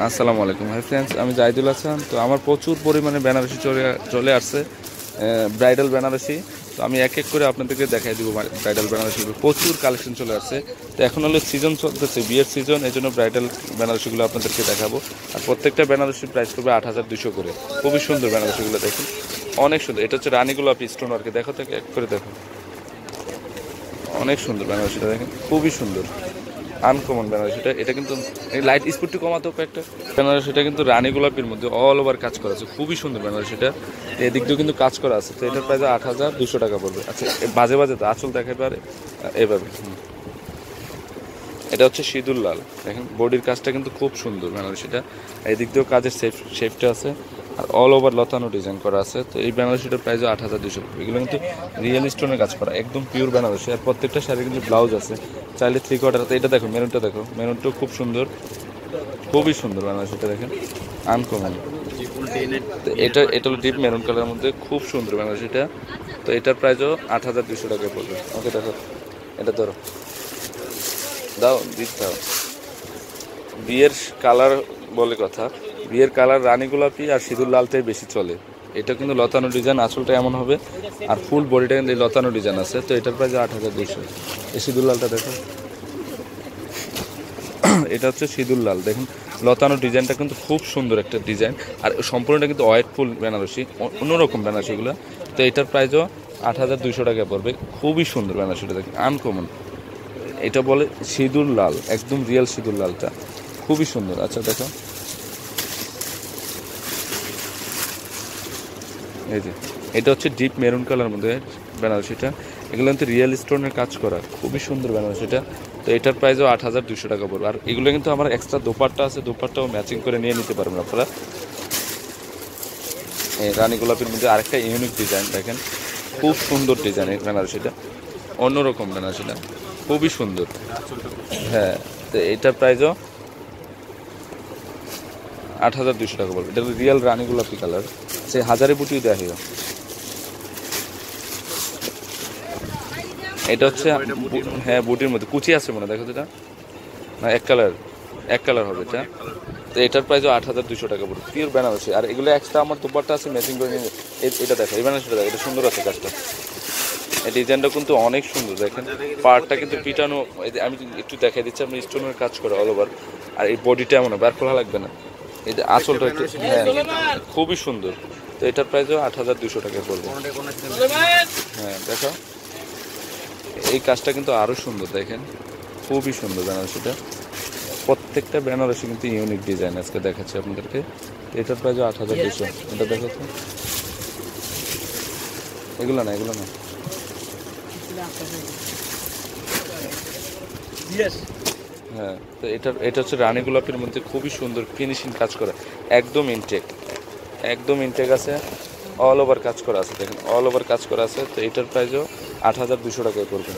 আসসালামু আলাইকুম। Hi friends, আমি জাহিদুল হাসান। তো আমার প্রচুর পরিমাণে বেনারসি চলে আসছে, ব্রাইডাল বেনারসি। তো আমি এক এক করে আপনাদেরকে দেখাই দেবো ব্রাইডাল বেনারসিগুলো। প্রচুর কালেকশন চলে আসছে। তো এখন হলো সিজন চলতেছে, বিয়ের সিজন, এই জন্য ব্রাইডাল বেনারসিগুলো আপনাদেরকে দেখাবো। আর প্রত্যেকটা বেনারসির প্রাইস করবে ৮,২০০ করে। খুবই সুন্দর বেনারসিগুলো, দেখুন অনেক সুন্দর। এটা হচ্ছে রানী গোলাপি স্টোন ওয়ার্কে, দেখো থেকে এক করে দেখো, অনেক সুন্দর বেনারসিটা, দেখেন খুবই সুন্দর, আনকমন বেনারসিটা। এটা কিন্তু লাইট স্পিডটি কমাতে হবে একটা। বেনারসিটা কিন্তু রানী গোলাপির মধ্যে অল ওভার কাজ করা আছে, খুবই সুন্দর বেনারসিটা। এদিক দিয়েও কিন্তু কাজ করা আছে। তো এটার প্রাইস ৮,২০০ টাকা পড়বে। আচ্ছা, বাজে বাজে তো আঁচল দেখাতে পারে এভাবে। এটা হচ্ছে সিঁদুর লাল, দেখেন বডির কাজটা কিন্তু খুব সুন্দর বেনারসিটা। এদিক দিয়েও কাজের শেপটা আছে, আর অল ওভার লতানো ডিজাইন করা আছে। তো এই বেনারসিটার প্রাইস ৮,২০০ টাকা। এগুলো কিন্তু রিয়েল স্টোনের কাজ করা, একদম পিওর বেনারসি। আর প্রত্যেকটা শাড়ি কিন্তু ব্লাউজ আছে, চাইলে 3/4। এটা দেখো, মেরুনটা দেখো, মেরুনটাও খুব সুন্দর, খুবই সুন্দর বেনারসিটা, দেখেন আনকমন। তো এটা হলো ডিপ মেরুন কালারের মধ্যে, খুব সুন্দর বেনারসিটা। তো এটার প্রাইসও ৮,২০০ টাকায় পড়বে। ওকে দেখো, এটা ধরো, দাও দিতে দাও। বিয়ের কালার বলে কথা, বিয়ের কালার রানী গোলাপি আর সিঁদুর লালটাই বেশি চলে। এটা কিন্তু লতানো ডিজাইন, আসলটা এমন হবে, আর ফুল বডিটা কিন্তু লতানো ডিজাইন আছে। তো এটার প্রাইস ৮,২০০। এই সিঁদুর লালটা দেখো, এটা হচ্ছে সিঁদুর লাল, দেখুন লতানো ডিজাইনটা কিন্তু খুব সুন্দর একটা ডিজাইন। আর সম্পূর্ণটা কিন্তু হোয়াইট ফুল বেনারসি, অন্যরকম বেনারসিগুলো। তো এটার প্রাইসও ৮,২০০ টাকা পড়বে। খুবই সুন্দর বেনারসিটা, দেখুন আনকমন। এটা বলে সিঁদুর লাল, একদম রিয়েল সিঁদুর লালটা, খুবই সুন্দর। আচ্ছা দেখো, এই যে এটা হচ্ছে ডিপ মেরুন কালার মধ্যে বেনারসিটা। এগুলো কিন্তু রিয়েল স্টোনের কাজ করা, খুবই সুন্দর বেনারসিটা। তো এটার প্রাইসও ৮,২০০ টাকা পড়বে। আর এগুলো কিন্তু আমার এক্সট্রা দোপাট্টা আছে, দোপাট্টাও ম্যাচিং করে নিয়ে নিতে পারবেন আপনারা। এই রানী গোলাপের মধ্যে আরেকটা ইউনিক ডিজাইন, দেখেন খুব সুন্দর ডিজাইন এই বেনারসিটা, অন্যরকম বেনারসিটা, খুবই সুন্দর। হ্যাঁ, তো এটার প্রাইসও ৮,২০০ টাকা পড়বে। এটা রিয়েল রানী গোলাপি কালার, সে হাজারে বুটি দেখে। এটা হচ্ছে, হ্যাঁ বুটির মধ্যে কুচি আছে মনে, দেখো তো এটা, না এক কালার হবে এটা। তো এটার প্রাইসও ৮,২০০ টাকা পড়বে, পিওর বেনারসি। আর এগুলো এক্সট্রা আমার দুপাট্টা আছে ম্যাচিং করে নিয়ে। এটা দেখো, এই বেনারসিটা দেখো, এটা সুন্দর আছে কাজটা। এই ডিজাইনটা কিন্তু অনেক সুন্দর, দেখেন পাড়টা কিন্তু পিটানো। আমি একটু দেখাই দিচ্ছি, আপনি স্টোনের কাজ করে অল ওভার। আর এই বডিটা এমন বার খোলা লাগবে না, এই যে আঁচলটা একটু, হ্যাঁ খুবই সুন্দর। তো এটার প্রাইসও ৮,২০০ টাকা পড়বে। হ্যাঁ দেখো, এই কাজটা কিন্তু আরও সুন্দর, দেখেন খুবই সুন্দর বেনারসিটা। প্রত্যেকটা বেনারসি কিন্তু ইউনিক ডিজাইন আজকে দেখাচ্ছি আপনাদেরকে। এটার প্রাইস ৮,২০০। এটা দেখো তো, এগুলো না হ্যাঁ। তো এটা হচ্ছে রানী গোলাপের মধ্যে খুবই সুন্দর ফিনিশিং কাজ করা, একদম ইনটেক আছে, অল ওভার কাজ করা আছে, দেখেন অল ওভার কাজ করা আছে। তো এটার প্রাইসও ৮,২০০ টাকায় পড়বে।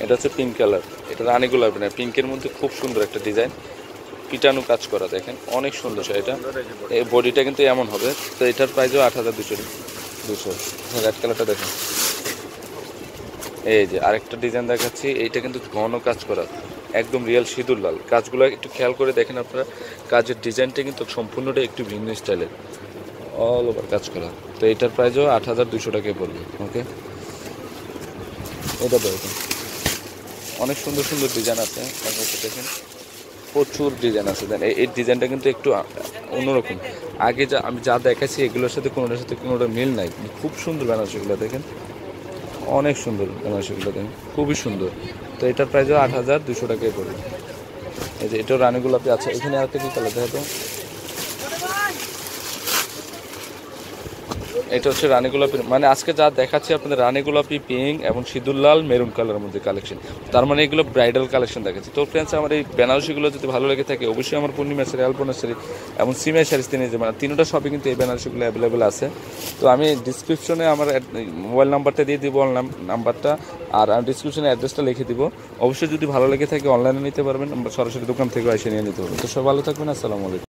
এটা হচ্ছে পিঙ্ক কালার, এটা রানী গোলাপি না, পিঙ্কের মধ্যে খুব সুন্দর একটা ডিজাইন, পিটানো কাজ করা, দেখেন অনেক সুন্দর শাড়িটা। এই বডিটা কিন্তু এমন হবে। তো এটার প্রাইসও ৮,২০০। রেড কালারটা দেখেন। এই যে আরেকটা ডিজাইন দেখাচ্ছি, এইটা কিন্তু ঘন কাজ করা, একদম রিয়েল সিঁদুর লাল। কাজগুলো একটু খেয়াল করে দেখেন আপনারা, কাজের ডিজাইনটা কিন্তু সম্পূর্ণটা একটু ভিন্ন স্টাইলের, অল ওভার কাজ করা। তো এটার প্রাইসও ৮,২০০ টাকায় পড়বে। ওকে, এটা দেখেন অনেক সুন্দর সুন্দর ডিজাইন আছে, দেখেন প্রচুর ডিজাইন আছে। দেন এই ডিজাইনটা কিন্তু একটু অন্যরকম। আগে আমি যা দেখাচ্ছি এগুলোর সাথে কোনোটার সাথে কোনোটা মিল নাই, খুব সুন্দর বেনারসিগুলো দেখেন, অনেক সুন্দর বেনারসিগুলো দেখেন, খুবই সুন্দর। তো এটার প্রাইসও ৮,২০০ টাকায় পড়বে। এই যে এটাও রানী গোলাপি আছে। এখানে আরেকটা কি কালার দেখো তো, এটা হচ্ছে রানী গোলাপি, মানে আজকে যা দেখাচ্ছি আপনাদের রানী গোলাপি, পিঙ্ক এবং সিঁদুর লাল, মেরুন কালারের মধ্যে কালেকশন। তার মানে এগুলো ব্রাইডাল কালেকশন দেখাচ্ছি। তো ফ্রেন্ডস, আমার এই বেনারসিগুলো যদি ভালো লেগে থাকে অবশ্যই আমার পূর্ণিমা শাড়ি, আলপনা শাড়ি এবং সিমিয়া শাড়ি নিয়ে যাবেন। তিনটা শপে কিন্তু এই বেনারসিগুলো অ্যাভেলেবেল আছে। তো আমি ডিসক্রিপশনে আমার মোবাইল নাম্বারটা দিয়ে দিব, নাম্বারটা, আর ডিসক্রিপশনে অ্যাড্রেসটা লিখে দিব। অবশ্যই যদি ভালো লেগে থাকে অনলাইনে নিতে পারবেন, সরাসরি দোকান থেকে এসে নিয়ে নিতে পারবেন। তো সব ভালো থাকবেন, আসসালামু আলাইকুম।